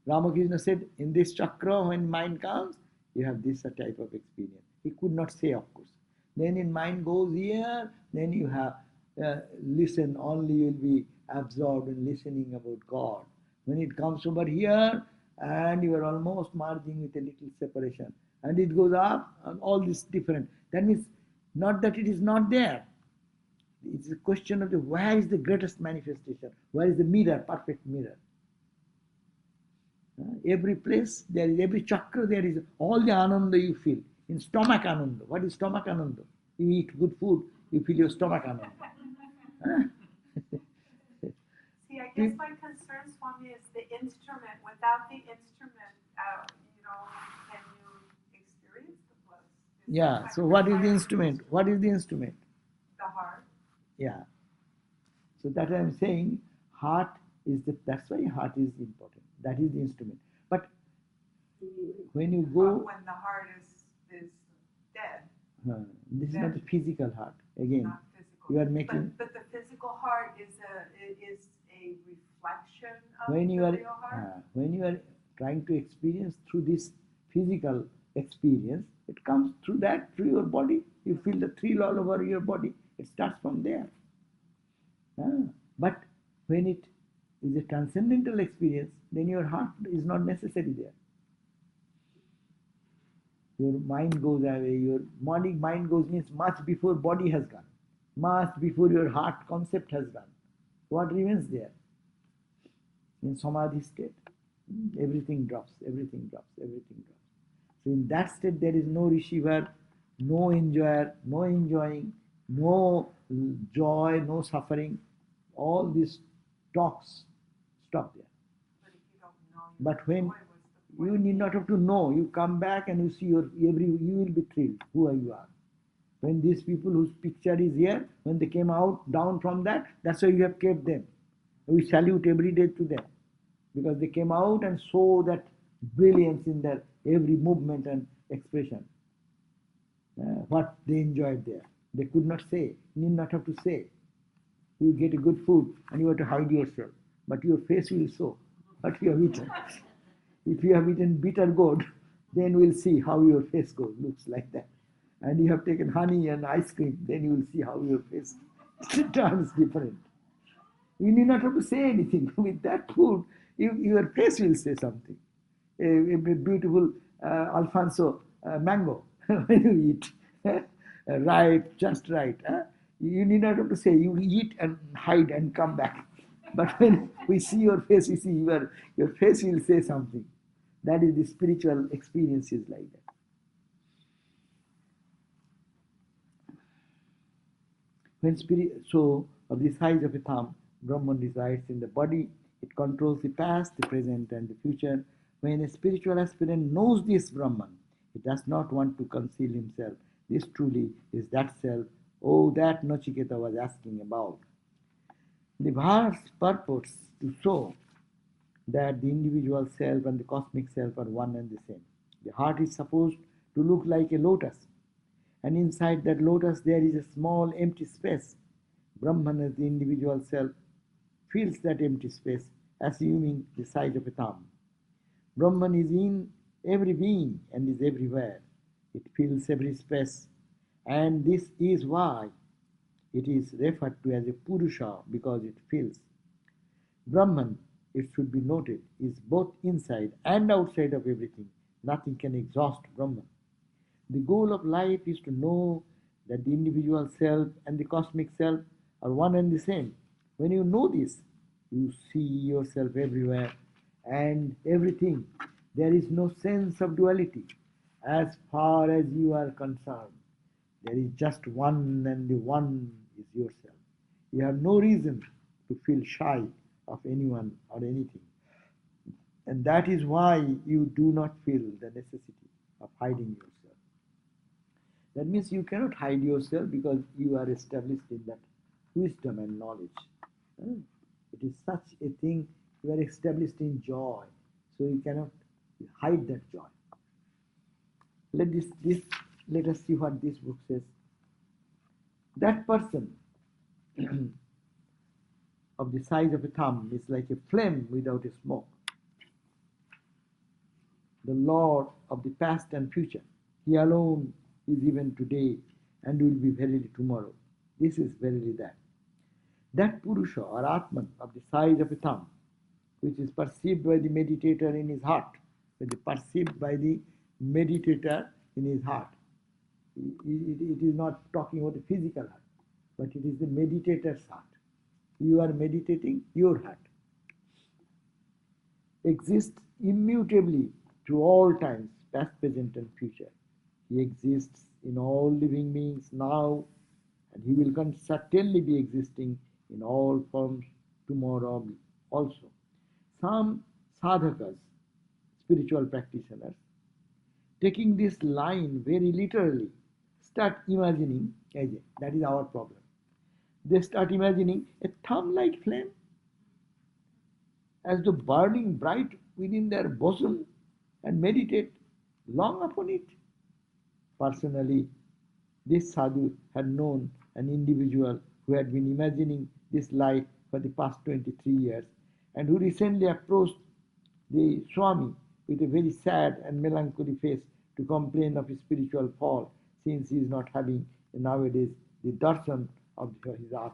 Ramakrishna said, in this chakra, when mind comes, you have this type of experience. He could not say, of course. Then in mind goes here, then you have listen, only you will be absorbed in listening about God. When it comes over here, and you are almost merging with a little separation, and it goes up, and all this different. That means not that it is not there. It's a question of where is the greatest manifestation? Where is the mirror, perfect mirror? Every place, there is every chakra, there is all the ananda you feel. In stomach ananda. What is stomach ananda? You eat good food, you feel your stomach ananda. See, I guess my concern, Swami, is the instrument. Without the instrument, can you experience the bliss? Yeah, so what is the instrument? What is the instrument? The heart. Yeah. So that I am saying, heart is that's why heart is important. That is the instrument. But when you go, But when the heart is dead, this is not the physical heart. Again, not physical. you are making. But the physical heart is a reflection of When the you are real heart. when you are trying to experience through this physical experience, it comes through your body. You feel the thrill all over your body. It starts from there. But when it is a transcendental experience, then your heart is not necessary there. Your mind goes away. Your morning mind goes means much before body has gone, much before your heart concept has gone. What remains there? In samadhi state, everything drops, everything drops, everything drops. So in that state there is no receiver, no enjoyer, no enjoying, no joy, no suffering. All these talks stop there. But if you don't know But when joy, what's the point you of need being? not have to know, you come back and you see your you will be thrilled who you are. When these people whose picture is here, when they came out down from that, that's why you have kept them. We salute every day to them because they came out and saw that brilliance in their every movement and expression. What they enjoyed there. They could not say, need not have to say. You get a good food and you have to hide yourself, but your face will show what you have eaten. If you have eaten bitter gourd, then we'll see how your face looks like that. And you have taken honey and ice cream, then you will see how your face turns different. You need not have to say anything. With that food, your face will say something. A beautiful Alfonso mango when you eat, ripe, just right. You need not have to say. You eat and hide and come back. But when we see your face, we see your face will say something. That is the spiritual experiences like that. When spirit, so of the size of a thumb, Brahman resides in the body. It controls the past, the present, and the future. When a spiritual aspirant knows this Brahman, he does not want to conceal himself. This truly is that self, oh, that Nachiketa was asking about. The verse purports to show that the individual self and the cosmic self are one and the same. The heart is supposed to look like a lotus, and inside that lotus there is a small empty space. Brahman, as the individual self, fills that empty space, assuming the size of a thumb. Brahman is in every being and is everywhere. It fills every space, and this is why it is referred to as a Purusha because it fills. Brahman, it should be noted, is both inside and outside of everything. Nothing can exhaust Brahman. The goal of life is to know that the individual self and the cosmic self are one and the same. When you know this, you see yourself everywhere and everything. There is no sense of duality as far as you are concerned. There is just one, and the one is yourself. You have no reason to feel shy of anyone or anything. And that is why you do not feel the necessity of hiding yourself. That means you cannot hide yourself because you are established in that wisdom and knowledge. It is such a thing, you are established in joy, so you cannot hide that joy. Let us see what this book says. That person of the size of a thumb is like a flame without a smoke. The Lord of the past and future. He alone is even today and will be verily tomorrow. This is verily that. That Purusha or Atman of the size of a thumb, which is perceived by the meditator in his heart, perceived by the meditator in his heart. It is not talking about the physical heart, but it is the meditator's heart. You are meditating your heart. Exists immutably through all times, past, present, and future. He exists in all living beings now, and he will certainly be existing in all forms tomorrow also. Some sadhakas, spiritual practitioners, taking this line very literally, start imagining, that is our problem. They start imagining a thumb-like flame as though burning bright within their bosom and meditate long upon it. Personally, this sadhu had known an individual who had been imagining this light for the past 23 years and who recently approached the Swami with a very sad and melancholy face to complain of his spiritual fall since he is not having nowadays the darshan of his Atman.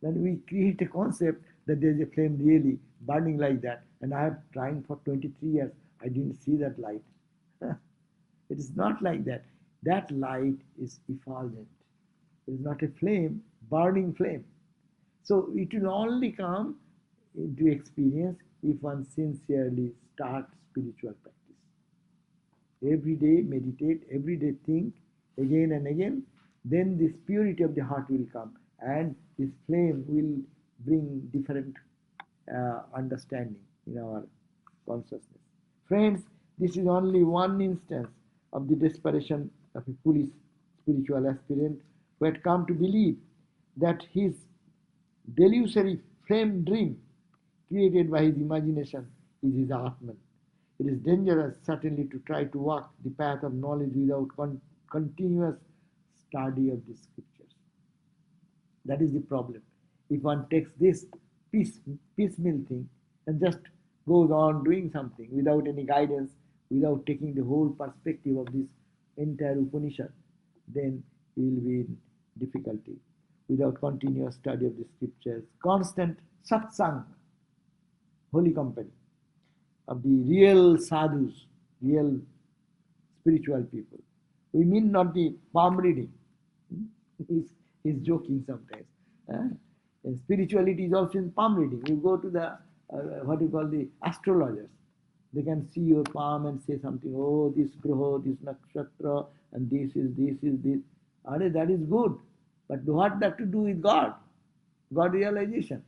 Then we create a concept that there is a flame really burning like that, and I am trying for 23 years, I didn't see that light. It is not like that. That light is effulgent. It is not a flame, burning flame. So it will only come into experience if one sincerely starts spiritual practice. Every day meditate, every day think again and again, then this purity of the heart will come and this flame will bring different understanding in our consciousness. Friends, this is only one instance of the desperation of a foolish spiritual aspirant who had come to believe that his delusory frame dream created by his imagination is his Atman. It is dangerous, certainly, to try to walk the path of knowledge without continuous study of the scriptures. That is the problem. If one takes this piecemeal thing and just goes on doing something without any guidance, without taking the whole perspective of this entire Upanishad, then he will be in difficulty. Without continuous study of the scriptures, constant satsang, holy company of the real sadhus, real spiritual people. We mean not the palm reading. He's joking sometimes. And spirituality is also in palm reading. You go to the, what you call the astrologers. They can see your palm and say something, oh, this graha, this nakshatra, and this is this. That is good. But what that to do with God? God realization.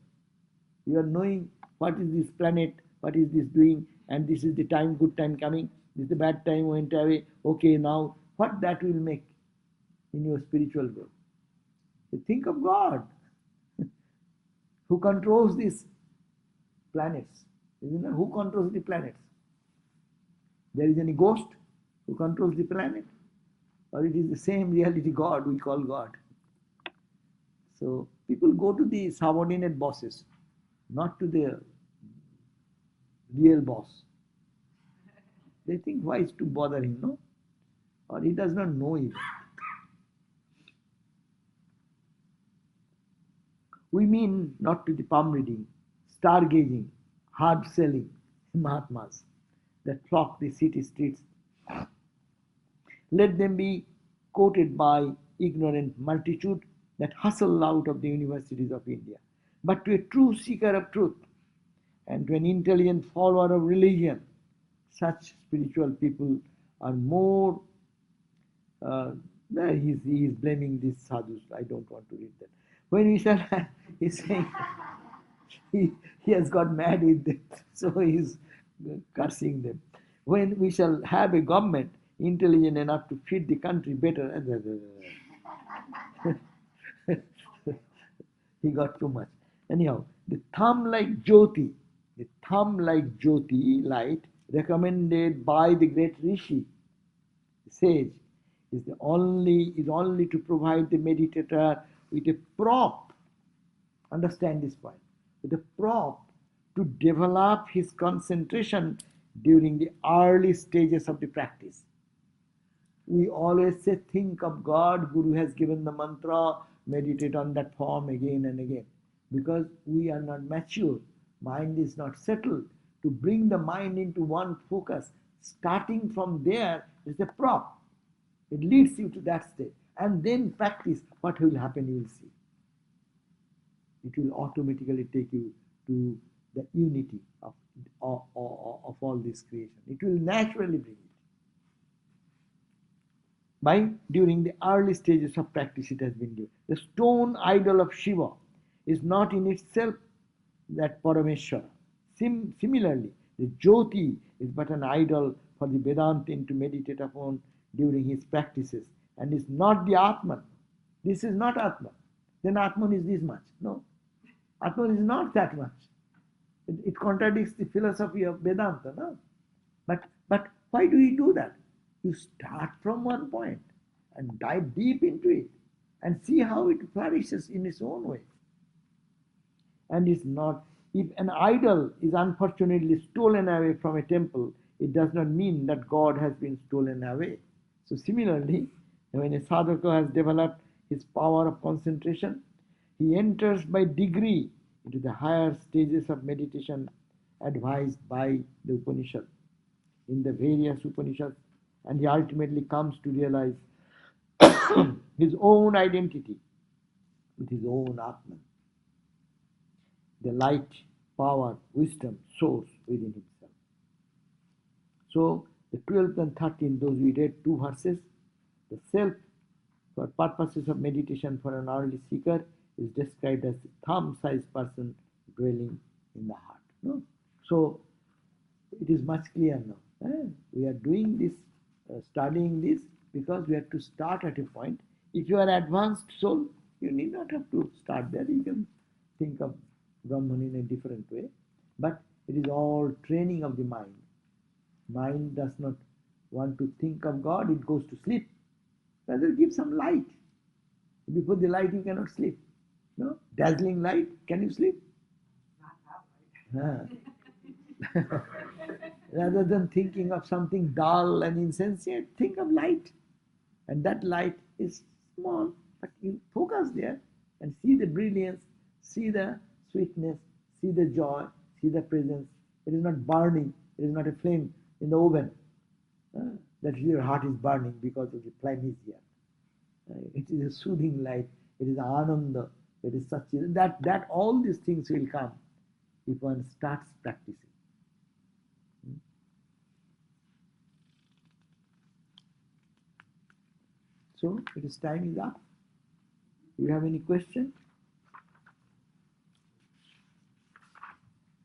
You are knowing what is this planet, what is this doing, and this is the time, good time coming, this is the bad time went away. Okay, now what that will make in your spiritual growth? You think of God who controls these planets. Isn't it? Who controls the planets? There is any ghost who controls the planet? Or it is the same reality God we call God? So people go to the subordinate bosses, not to the real boss. They think, why is to bother him, no? Or he does not know even. We mean not to the palm reading, stargazing, hard selling Mahatmas that flock the city streets. Let them be quoted by ignorant multitude that hustle out of the universities of India. But to a true seeker of truth and to an intelligent follower of religion, such spiritual people are more. He is blaming these sadhus. I don't want to read that. When we shall, he's saying he has got mad with them, so he's cursing them. When we shall have a government intelligent enough to feed the country better, he got too much. Anyhow, the thumb-like Jyoti light recommended by the great Rishi, the sage, is only to provide the meditator with a prop. Understand this point. With a prop to develop his concentration during the early stages of the practice. We always say, think of God, Guru has given the mantra, meditate on that form again and again. Because we are not mature, mind is not settled. To bring the mind into one focus, starting from there is the prop. It leads you to that state. And then practice, what will happen, you will see. It will automatically take you to the unity of all this creation. It will naturally bring it. During the early stages of practice, it has been given. The stone idol of Shiva is not in itself that Parameshwara. Similarly, the Jyoti is but an idol for the Vedantin to meditate upon during his practices and is not the Atman. This is not Atman. Then Atman is this much. No. Atman is not that much. It contradicts the philosophy of Vedanta. No? But why do you do that? You start from one point and dive deep into it and see how it flourishes in its own way. And it's not, if an idol is unfortunately stolen away from a temple, it does not mean that God has been stolen away. So similarly, when a sadhaka has developed his power of concentration, he enters by degree into the higher stages of meditation advised by the Upanishad. In the various Upanishads and he ultimately comes to realize his own identity with his own Atman, the light, power, wisdom, source within himself. So the 12th and 13th, those we read 2 verses, the self for purposes of meditation for an early seeker is described as the thumb-sized person dwelling in the heart. No? So it is much clear now. We are doing this, studying this, because we have to start at a point. If you are advanced soul, you need not have to start there. You can think of Brahman in a different way. But it is all training of the mind. Mind does not want to think of God, it goes to sleep. Rather give some light. Before the light you cannot sleep. No? Dazzling light, can you sleep? Not that light. Rather than thinking of something dull and insensate, think of light. And that light is small, but you focus there and see the brilliance, see the sweetness, see the joy, see the presence. It is not burning, it is not a flame in the oven. That your heart is burning because of the flame is here. It is a soothing light, it is ananda, it is such that all these things will come if one starts practicing. So it is time is up. Do you have any question?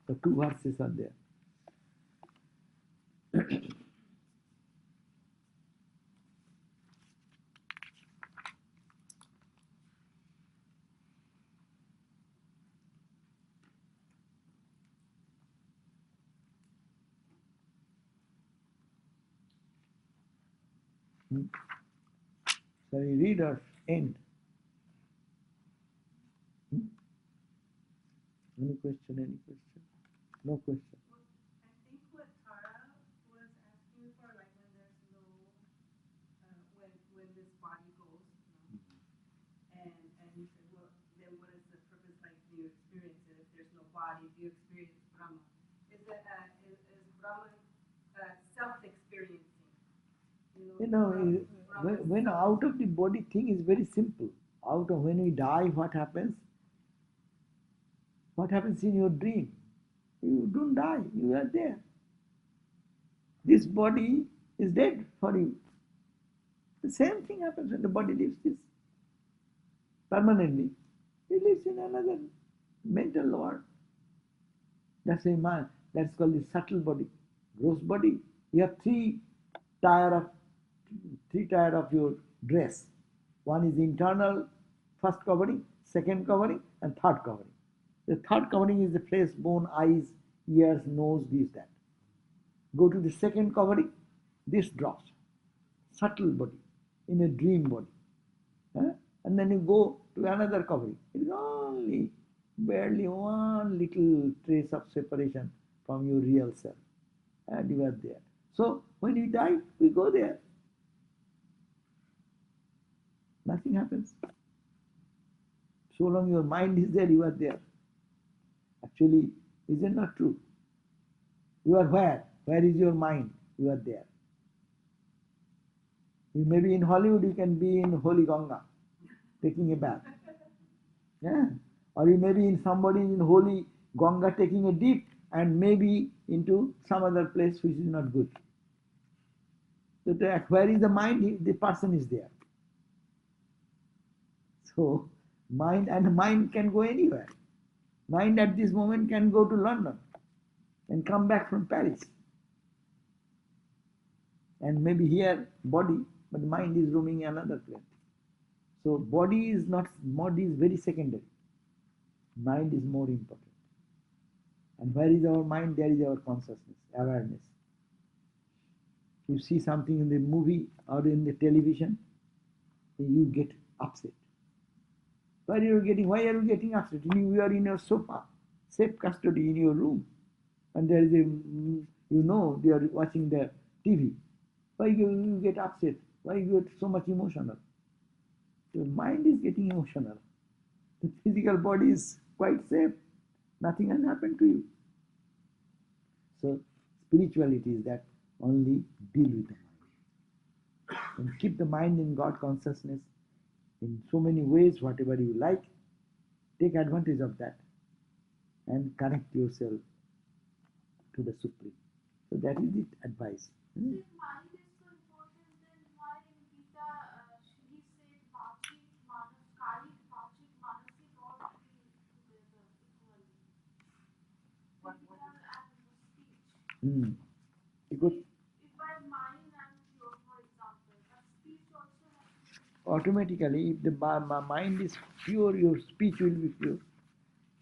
The 2 verses are there. Shall we read or end? Any question? Any question? No question. I think what Tara was asking for, like when there's no, when this body goes, and you said, well, then what is the purpose? Like, do you experience it? If there's no body, do you experience Brahman? Is Brahman self-experiencing? When out of the body thing is very simple. Out of when we die, what happens? What happens in your dream? You don't die, you are there. This body is dead for you. The same thing happens when the body leaves this permanently. It lives in another mental world. That's a man. That's called the subtle body. Gross body. You have three tier of your dress. One is internal, first covering, second covering, and third covering. The third covering is the flesh, bone, eyes, ears, nose, this, that. Go to the second covering, this drops. Subtle body, in a dream body. And then you go to another covering. It is only barely one little trace of separation from your real self. And you are there. So when you die, we go there. Nothing happens. So long your mind is there, you are there. Actually, is it not true? You are where? Where is your mind? You are there. You may be in Hollywood, you can be in Holy Ganga, taking a bath. Yeah. Or you may be in somebody in Holy Ganga taking a dip, and maybe into some other place which is not good. So where is the mind? The person is there. So mind can go anywhere. Mind at this moment can go to London and come back from Paris. And maybe here body, but mind is roaming another place. So body is very secondary. Mind is more important. And where is our mind? There is our consciousness, awareness. You see something in the movie or in the television, you get upset. Why are you getting upset? You are in your sofa, safe custody in your room, and there is they are watching the TV. Why you get upset? Why you get so much emotional? Your mind is getting emotional. The physical body is quite safe. Nothing has happened to you. So spirituality is that only deal with the mind. And keep the mind in God consciousness in so many ways, whatever you like. Take advantage of that and connect yourself to the Supreme. So that is the advice. If mind is so important, then why in Gita he said Vachik, Manas, Karik, Vachik, Manasik all three together equally? What- Gita and the speech. Because If by mind and pure, for example, but speech also has to be automatically, if the mind is pure, your speech will be pure.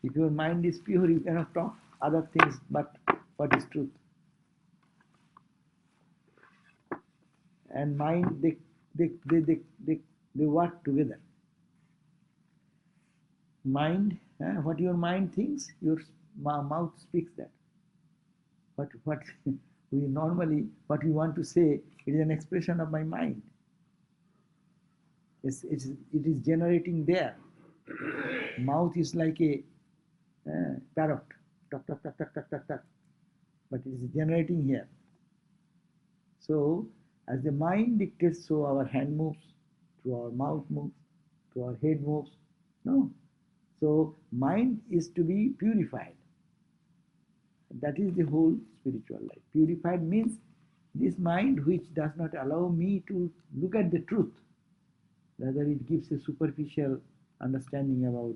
If your mind is pure, you cannot talk other things but what is truth. And mind, they work together. Mind, what your mind thinks, your mouth speaks that. What we normally, what we want to say, it is an expression of my mind. It is generating there. Mouth is like a parrot, tuck, tuck, tuck, tuck, tuck, tuck, tuck. But it is generating here. So, as the mind dictates, so our hand moves, to our mouth moves, to our head moves. No. So, mind is to be purified. That is the whole spiritual life. Purified means this mind which does not allow me to look at the truth. Rather, it gives a superficial understanding about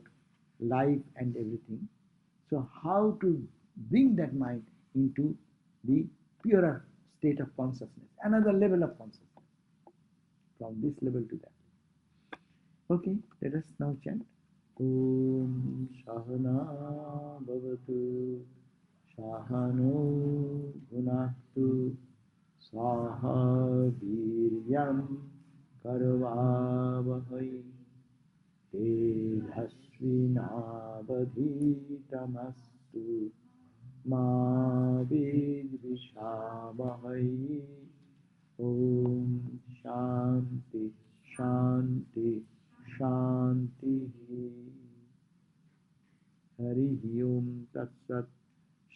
life and everything. So, how to bring that mind into the purer state of consciousness, another level of consciousness, from this level to that. Okay, let us now chant. Om Sahana Bhavatu Sahano Bhunaktu Saha Viryam Karvavahai Tejasvinavadhitamastu Ma Vidvishamahai. Om Shanti Shanti Shanti. Hari Om Tat Sat.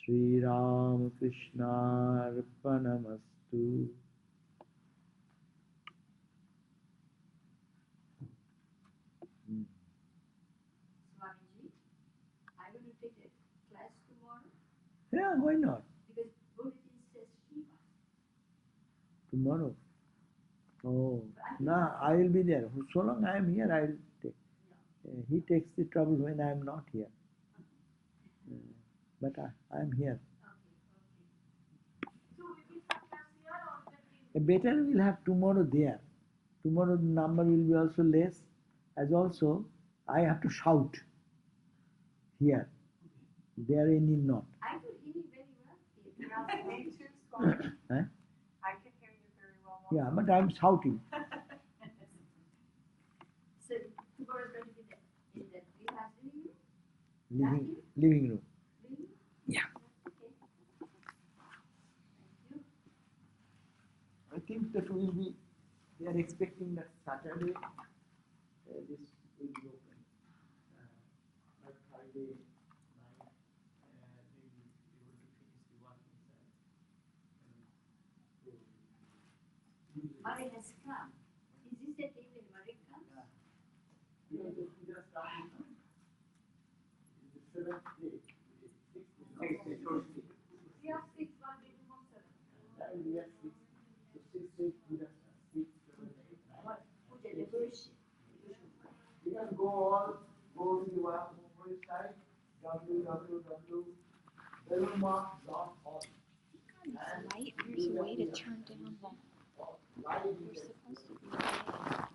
Shri Ram Krishna Arpanamastu. Swamiji, I'm going to take a class tomorrow Yeah, why not? because Buddhism says Shiva. Tomorrow. Oh, no, I will be there. So long I am here, I will take. He takes the trouble when I am not here. But I am here. Okay. So we will have class here or that Better we will have tomorrow there. Tomorrow the number will be also less. As also, I have to shout here. There I need not. I could hear you very well. Me too, Swami. Eh? I can hear you very well. Yeah, but I am shouting. So tomorrow is going to be there. In that we have living room? Living room. Living room? Yeah. Okay. Thank you. I think that will be, they are expecting that Saturday this will be open. But Friday night they will be able to finish the work inside. Murray has come. Is this the day when Murray comes? Because the puja started now. It's the 7th day. It's 6th day. We have 6, 1 day, 2 more 7. And we have 6. So 6 days puja starts. 6, 7, 8, 9. Puja, devotion. You can go to the website www.belmark.org. Light, there's a way to turn down the. You're supposed to be away.